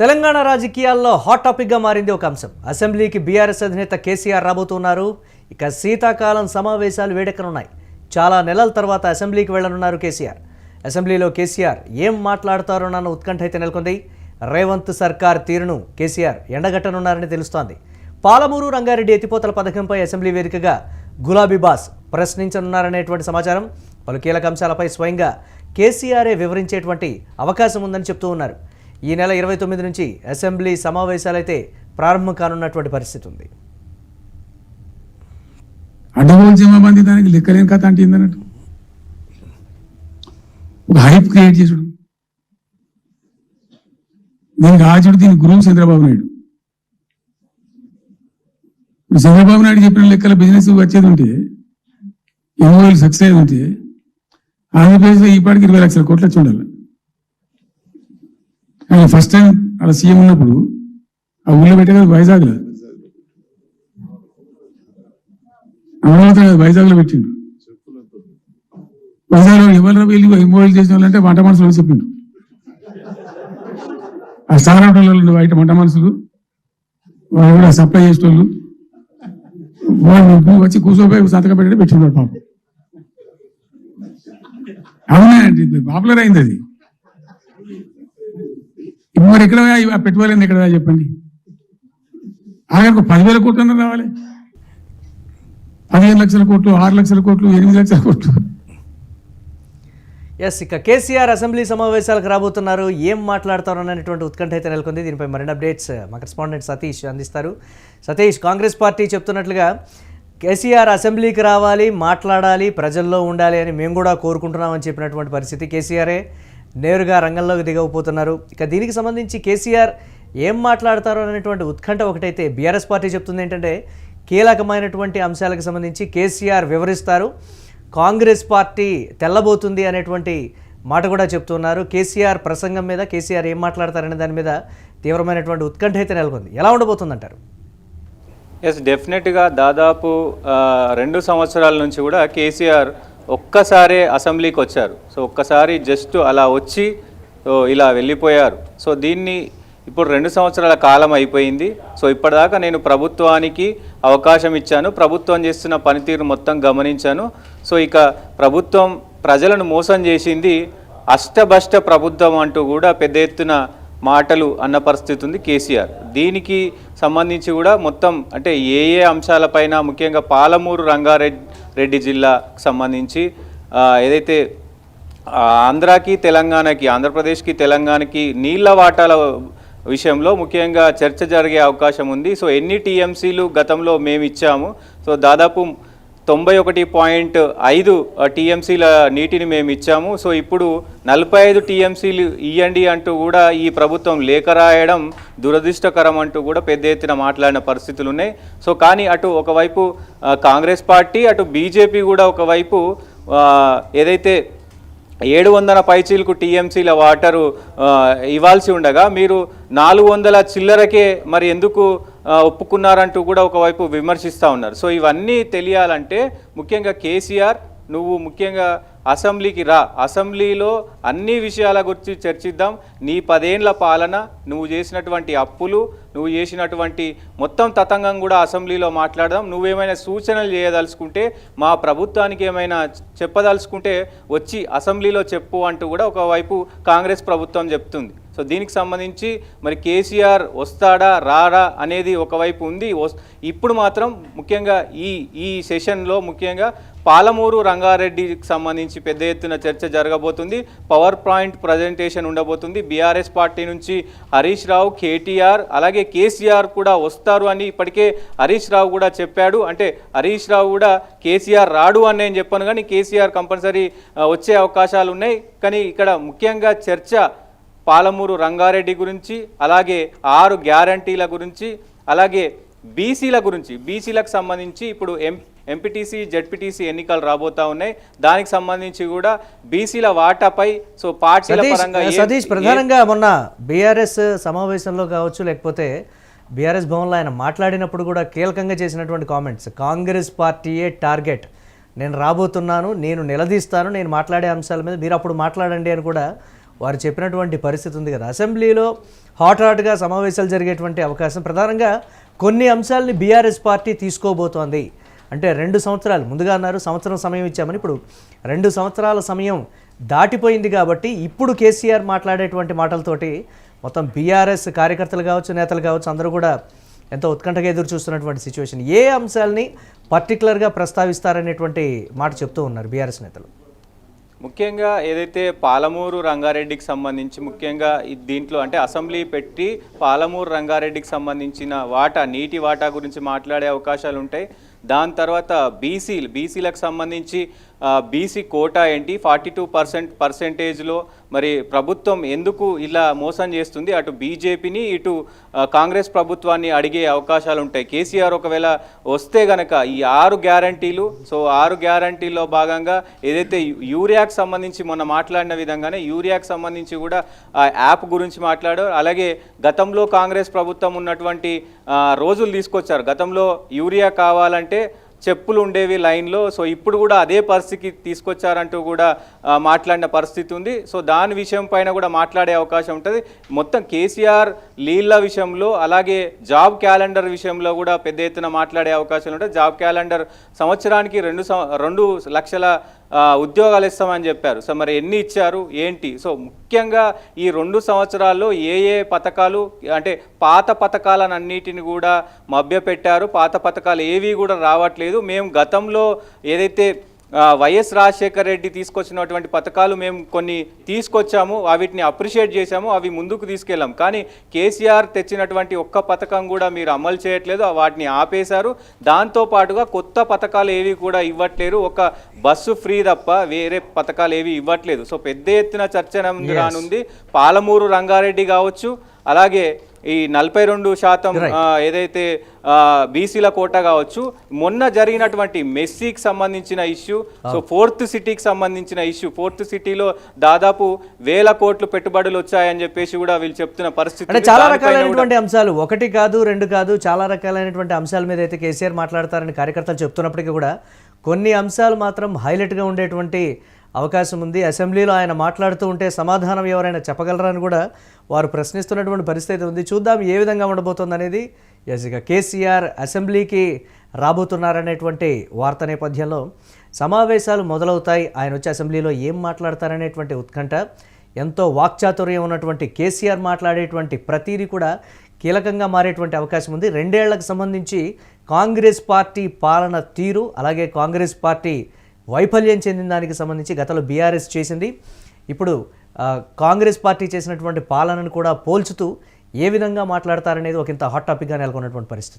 తెలంగాణ రాజకీయాల్లో హాట్ టాపిక్గా మారింది ఒక అంశం. అసెంబ్లీకి బీఆర్ఎస్ అధినేత కేసీఆర్ రాబోతున్నారు. ఇక శీతాకాలం సమావేశాలు వేడెక్కనున్నాయి. చాలా నెలల తర్వాత అసెంబ్లీకి వెళ్లనున్నారు కేసీఆర్. అసెంబ్లీలో కేసీఆర్ ఏం మాట్లాడతారోనన్న ఉత్కంఠ అయితే నెలకొంది. రేవంత్ సర్కార్ తీరును కేసీఆర్ ఎండగట్టనున్నారని తెలుస్తోంది. పాలమూరు రంగారెడ్డి ఎత్తిపోతల పథకంపై అసెంబ్లీ వేదికగా గులాబీ బాస్ ప్రశ్నించనున్నారనేటువంటి సమాచారం. పలు కీలక అంశాలపై స్వయంగా కేసీఆరే వివరించేటువంటి అవకాశం ఉందని చెప్తూ ఉన్నారు. ఈ నెల 29 నుంచి అసెంబ్లీ సమావేశాలైతే ప్రారంభం కానున్నటువంటి పరిస్థితి ఉంది. అడ్డగోలు జమాబంది దానికి లెక్కలేని కథ అంటే ఏందన్నట్టు ఒక హైప్ క్రియేట్ చేసుడు. దీనికి ఆచుడు, దీని గురువు చంద్రబాబు నాయుడు. ఇప్పుడు చంద్రబాబు నాయుడు చెప్పిన లెక్కల బిజినెస్ వచ్చేది ఉంటే, ఎంఓఎల్ సక్సెస్ అయ్యేది ఉంటే ఆంధ్రప్రదేశ్లో ఈపాటికి 20 లక్షల కోట్లు వచ్చి ఉండాలి. ఆయన ఫస్ట్ టైం అలా సీఎం ఉన్నప్పుడు ఆ ఊళ్ళో పెట్టే కదా వైజాగ్లో, అమరావతి వైజాగ్లో పెట్టిండు. వైజాగ్లో ఎవరు వెళ్ళి ఎంఓఎల్ చేసిన వాళ్ళంటే వంట మనుషులు చెప్పిండు. ఆ స్టార్ హోటల్లో బయట వంట మనుషులు వాళ్ళు కూడా సప్లై చేసేటోళ్ళు వాళ్ళు వచ్చి కూర్చోపోయి సంతకం పెట్టి పెట్టినాడు పాపం. అవునా అండి, పాపులర్ అయింది అది. మరి ఎక్కడ పెట్టుకోవాలని ఎక్కడ చెప్పండి. ఆఖరికి 10,000 కోట్లు రావాలి, 15 లక్షల కోట్లు, 6 లక్షల కోట్లు, 8 లక్షల కోట్లు. ఇక కేసీఆర్ అసెంబ్లీ సమావేశాలకు రాబోతున్నారు. ఏం మాట్లాడతారు అనేటువంటి ఉత్కంఠ అయితే నెలకొంది. దీనిపై మరిన్ని అప్డేట్స్ మా కరెస్పాండెంట్ సతీష్ అందిస్తారు. సతీష్, కాంగ్రెస్ పార్టీ చెప్తున్నట్లుగా కేసీఆర్ అసెంబ్లీకి రావాలి, మాట్లాడాలి, ప్రజల్లో ఉండాలి అని మేము కూడా కోరుకుంటున్నామని చెప్పినటువంటి పరిస్థితి. కేసీఆరే నేరుగా రంగంలోకి దిగకపోతున్నారు. ఇక దీనికి సంబంధించి కేసీఆర్ ఏం మాట్లాడతారో అనేటువంటి ఉత్కంఠ ఒకటైతే, బీఆర్ఎస్ పార్టీ చెప్తుంది ఏంటంటే కీలకమైనటువంటి అంశాలకు సంబంధించి కేసీఆర్ వివరిస్తారు, కాంగ్రెస్ పార్టీ తెల్లబోతుంది అనేటువంటి మాట కూడా చెప్తున్నారు. కేసీఆర్ ప్రసంగం మీద కేసీఆర్ ఏం మాట్లాడతారనే దాని మీద తీవ్రమైనటువంటి ఉత్కంఠ అయితే నెలకొంది. ఎలా ఉండబోతుందంటారు? ఎస్, డెఫినెట్గా దాదాపు 2 సంవత్సరాల నుంచి కూడా కేసీఆర్ ఒక్కసారే అసెంబ్లీకి వచ్చారు. సో ఒక్కసారి జస్ట్ అలా వచ్చి ఇలా వెళ్ళిపోయారు. సో దీన్ని ఇప్పుడు 2 సంవత్సరాల కాలం అయిపోయింది. సో ఇప్పటిదాకా నేను ప్రభుత్వానికి అవకాశం ఇచ్చాను, ప్రభుత్వం చేస్తున్న పనితీరు మొత్తం గమనించాను. సో ఇక ప్రభుత్వం ప్రజలను మోసం చేసింది, అష్టభష్ట ప్రభుత్వం అంటూ కూడా పెద్ద ఎత్తున మాటలు అన్న పరిస్థితి ఉంది కేసీఆర్. దీనికి సంబంధించి కూడా మొత్తం అంటే ఏ అంశాలపైన, ముఖ్యంగా పాలమూరు రంగారెడ్డి జిల్లాకు సంబంధించి ఏదైతే ఆంధ్రాకి తెలంగాణకి, ఆంధ్రప్రదేశ్కి తెలంగాణకి నీళ్ల వాటాల విషయంలో ముఖ్యంగా చర్చ జరిగే అవకాశం ఉంది. సో ఎన్ని టీఎంసీలు గతంలో మేము ఇచ్చాము, సో దాదాపు 91.5 టీఎంసీల నీటిని మేము ఇచ్చాము. సో ఇప్పుడు 45 టీఎంసీలు ఇవ్వండి అంటూ కూడా ఈ ప్రభుత్వం లేఖ రాయడం దురదృష్టకరం అంటూ కూడా పెద్ద ఎత్తున మాట్లాడిన పరిస్థితులు ఉన్నాయి. సో కానీ అటు ఒకవైపు కాంగ్రెస్ పార్టీ, అటు బీజేపీ కూడా ఒకవైపు ఏదైతే 700 పైచీలకు టీఎంసీల వాటరు ఇవ్వాల్సి ఉండగా మీరు 400 చిల్లరకే మరి ఎందుకు ఒప్పుకున్నారంటూ కూడా ఒకవైపు విమర్శిస్తూ ఉన్నారు. సో ఇవన్నీ తెలియాలంటే ముఖ్యంగా కేసీఆర్, నువ్వు ముఖ్యంగా అసెంబ్లీకి రా, అసెంబ్లీలో అన్ని విషయాల గురించి చర్చిద్దాం. నీ 10 ఏళ్ల పాలన, నువ్వు చేసినటువంటి అప్పులు, నువ్వు చేసినటువంటి మొత్తం తతంగం కూడా అసెంబ్లీలో మాట్లాడదాం. నువ్వేమైనా సూచనలు చేయదలుచుకుంటే, మా ప్రభుత్వానికి ఏమైనా చెప్పదలుచుకుంటే వచ్చి అసెంబ్లీలో చెప్పు అంటూ కూడా ఒకవైపు కాంగ్రెస్ ప్రభుత్వం చెప్తుంది. సో దీనికి సంబంధించి మరి కేసీఆర్ వస్తాడా రాడా అనేది ఒకవైపు ఉంది. ఇప్పుడు మాత్రం ముఖ్యంగా ఈ సెషన్లో ముఖ్యంగా పాలమూరు రంగారెడ్డికి సంబంధించి పెద్ద ఎత్తున చర్చ జరగబోతుంది. పవర్ పాయింట్ ప్రజెంటేషన్ ఉండబోతుంది. బీఆర్ఎస్ పార్టీ నుంచి హరీష్ రావు, కేటీఆర్ అలాగే కేసీఆర్ కూడా వస్తారు అని ఇప్పటికే హరీష్ రావు కూడా చెప్పాడు. అంటే హరీష్ రావు కూడా కేసీఆర్ రాడు అని నేను చెప్పాను, కానీ కేసీఆర్ కంపల్సరీ వచ్చే అవకాశాలు ఉన్నాయి. కానీ ఇక్కడ ముఖ్యంగా చర్చ పాలమూరు రంగారెడ్డి గురించి, అలాగే 6 గ్యారంటీల గురించి, అలాగే బీసీల గురించి. బీసీలకు సంబంధించి ఇప్పుడు ఎంపీటీసీ, జెడ్పీటీసీ ఎన్నికలు రాబోతా ఉన్నాయి. దానికి సంబంధించి కూడా బీసీల వాటాపై సో పార్టీల పరంగా సతీష్, ప్రధానంగా మొన్న బీఆర్ఎస్ సమావేశంలో కావచ్చు, లేకపోతే బీఆర్ఎస్ భవన్లో ఆయన మాట్లాడినప్పుడు కూడా కీలకంగా చేసినటువంటి కామెంట్స్, కాంగ్రెస్ పార్టీయే టార్గెట్, నేను రాబోతున్నాను, నేను నిలదీస్తాను, నేను మాట్లాడే అంశాల మీద మీరు అప్పుడు మాట్లాడండి అని కూడా వారు చెప్పినటువంటి పరిస్థితి ఉంది కదా. అసెంబ్లీలో హాట్గా సమావేశాలు జరిగేటువంటి అవకాశం, ప్రధానంగా కొన్ని అంశాలని బీఆర్ఎస్ పార్టీ తీసుకోబోతోంది. అంటే 2 సంవత్సరాలు ముందుగా అన్నారు, సంవత్సరం సమయం ఇచ్చామని. ఇప్పుడు 2 సంవత్సరాల సమయం దాటిపోయింది కాబట్టి ఇప్పుడు కేసీఆర్ మాట్లాడేటువంటి మాటలతోటి మొత్తం బీఆర్ఎస్ కార్యకర్తలు కావచ్చు, నేతలు కావచ్చు, అందరూ కూడా ఎంతో ఉత్కంఠగా ఎదురు చూస్తున్నటువంటి సిచ్యువేషన్. ఏ అంశాలని పర్టికులర్గా ప్రస్తావిస్తారనేటువంటి మాట చెప్తూ ఉన్నారు బీఆర్ఎస్ నేతలు. ముఖ్యంగా ఏదైతే పాలమూరు రంగారెడ్డికి సంబంధించి ముఖ్యంగా దీంట్లో అంటే అసెంబ్లీ పెట్టి పాలమూరు రంగారెడ్డికి సంబంధించిన నీటి వాటా గురించి మాట్లాడే అవకాశాలు ఉంటాయి. దాని తర్వాత బీసీలకు సంబంధించి బీసీ కోటా ఏంటి, 42% మరి ప్రభుత్వం ఎందుకు ఇలా మోసం చేస్తుంది, అటు బీజేపీని ఇటు కాంగ్రెస్ ప్రభుత్వాన్ని అడిగే అవకాశాలు ఉంటాయి. కేసీఆర్ ఒకవేళ వస్తే గనక ఈ 6 గ్యారంటీలు, సో 6 గ్యారంటీల్లో భాగంగా ఏదైతే యూరియాకు సంబంధించి మొన్న మాట్లాడిన విధంగానే యూరియాకు సంబంధించి కూడా యాప్ గురించి మాట్లాడారు. అలాగే గతంలో కాంగ్రెస్ ప్రభుత్వం ఉన్నటువంటి రోజులు తీసుకొచ్చారు. గతంలో యూరియా కావాలంటే చెప్పులు ఉండేవి లైన్లో, సో ఇప్పుడు కూడా అదే పరిస్థితికి తీసుకొచ్చారంటూ కూడా మాట్లాడిన పరిస్థితి ఉంది. సో దాని విషయం పైన కూడా మాట్లాడే అవకాశం ఉంటుంది. మొత్తం కేసీఆర్ నీళ్ళ విషయంలో అలాగే జాబ్ క్యాలెండర్ విషయంలో కూడా పెద్ద ఎత్తున మాట్లాడే అవకాశాలు ఉంటాయి. జాబ్ క్యాలెండర్ సంవత్సరానికి 2 లక్షల ఉద్యోగాలు ఇస్తామని చెప్పారు. సో మరి ఎన్ని ఇచ్చారు ఏంటి? సో ముఖ్యంగా ఈ 2 సంవత్సరాల్లో ఏ పథకాలు అంటే పాత పథకాలన్నిటిని కూడా మభ్యపెట్టారు. పాత పథకాలు ఏవి కూడా రావట్లేదు. మేము గతంలో ఏదైతే వైఎస్ రాజశేఖర రెడ్డి తీసుకొచ్చినటువంటి పథకాలు మేము కొన్ని తీసుకొచ్చాము, వాటిని అప్రిషియేట్ చేశాము, అవి ముందుకు తీసుకెళ్ళాం. కానీ కేసీఆర్ తెచ్చినటువంటి ఒక్క పథకం కూడా మీరు అమలు చేయట్లేదు, వాటిని ఆపేశారు. దాంతోపాటుగా కొత్త పథకాలు ఏవి కూడా ఇవ్వట్లేరు. ఒక బస్సు ఫ్రీ తప్ప వేరే పథకాలు ఏవి ఇవ్వట్లేదు. సో పెద్ద ఎత్తున చర్చ రానుంది. పాలమూరు రంగారెడ్డి కావచ్చు, అలాగే ఈ 42% ఏదైతే బీసీల కోటా కావచ్చు, మొన్న జరిగినటువంటి మెస్సీకి సంబంధించిన ఇష్యూ, సో 4th సిటీకి సంబంధించిన ఇష్యూ, 4th సిటీలో దాదాపు 1000 కోట్లు పెట్టుబడులు వచ్చాయని చెప్పేసి కూడా వీళ్ళు చెప్తున్న పరిస్థితి. అంటే చాలా రకాలైనటువంటి అంశాలు, 1 కాదు 2 కాదు, చాలా రకాలైనటువంటి అంశాల మీద అయితే కేసీఆర్ మాట్లాడతారని కార్యకర్తలు చెప్తున్నప్పటికీ కూడా కొన్ని అంశాలు మాత్రం హైలైట్గా ఉండేటువంటి అవకాశం ఉంది. అసెంబ్లీలో ఆయన మాట్లాడుతూ ఉంటే సమాధానం ఎవరైనా చెప్పగలరని కూడా వారు ప్రశ్నిస్తున్నటువంటి పరిస్థితి ఉంది. చూద్దాం ఏ విధంగా ఉండబోతుంది అనేది. ఇక కేసీఆర్ అసెంబ్లీకి రాబోతున్నారనేటువంటి వార్త నేపథ్యంలో సమావేశాలు మొదలవుతాయి. ఆయన వచ్చి అసెంబ్లీలో ఏం మాట్లాడతారనేటువంటి ఉత్కంఠ, ఎంతో వాక్చాతుర్యం ఉన్నటువంటి కేసీఆర్ మాట్లాడేటువంటి ప్రతిదీ కూడా కీలకంగా మారేటువంటి అవకాశం ఉంది. 2 ఏళ్లకు సంబంధించి కాంగ్రెస్ పార్టీ పాలన తీరు, అలాగే కాంగ్రెస్ పార్టీ వైఫల్యం చెందిన దానికి సంబంధించి గతంలో బీఆర్ఎస్ చేసింది, ఇప్పుడు కాంగ్రెస్ పార్టీ చేసినటువంటి పాలనను కూడా పోల్చుతూ ఏ విధంగా మాట్లాడతారనేది ఒక ఇంత హాట్ టాపిక్గా నెలకొన్నటువంటి పరిస్థితి.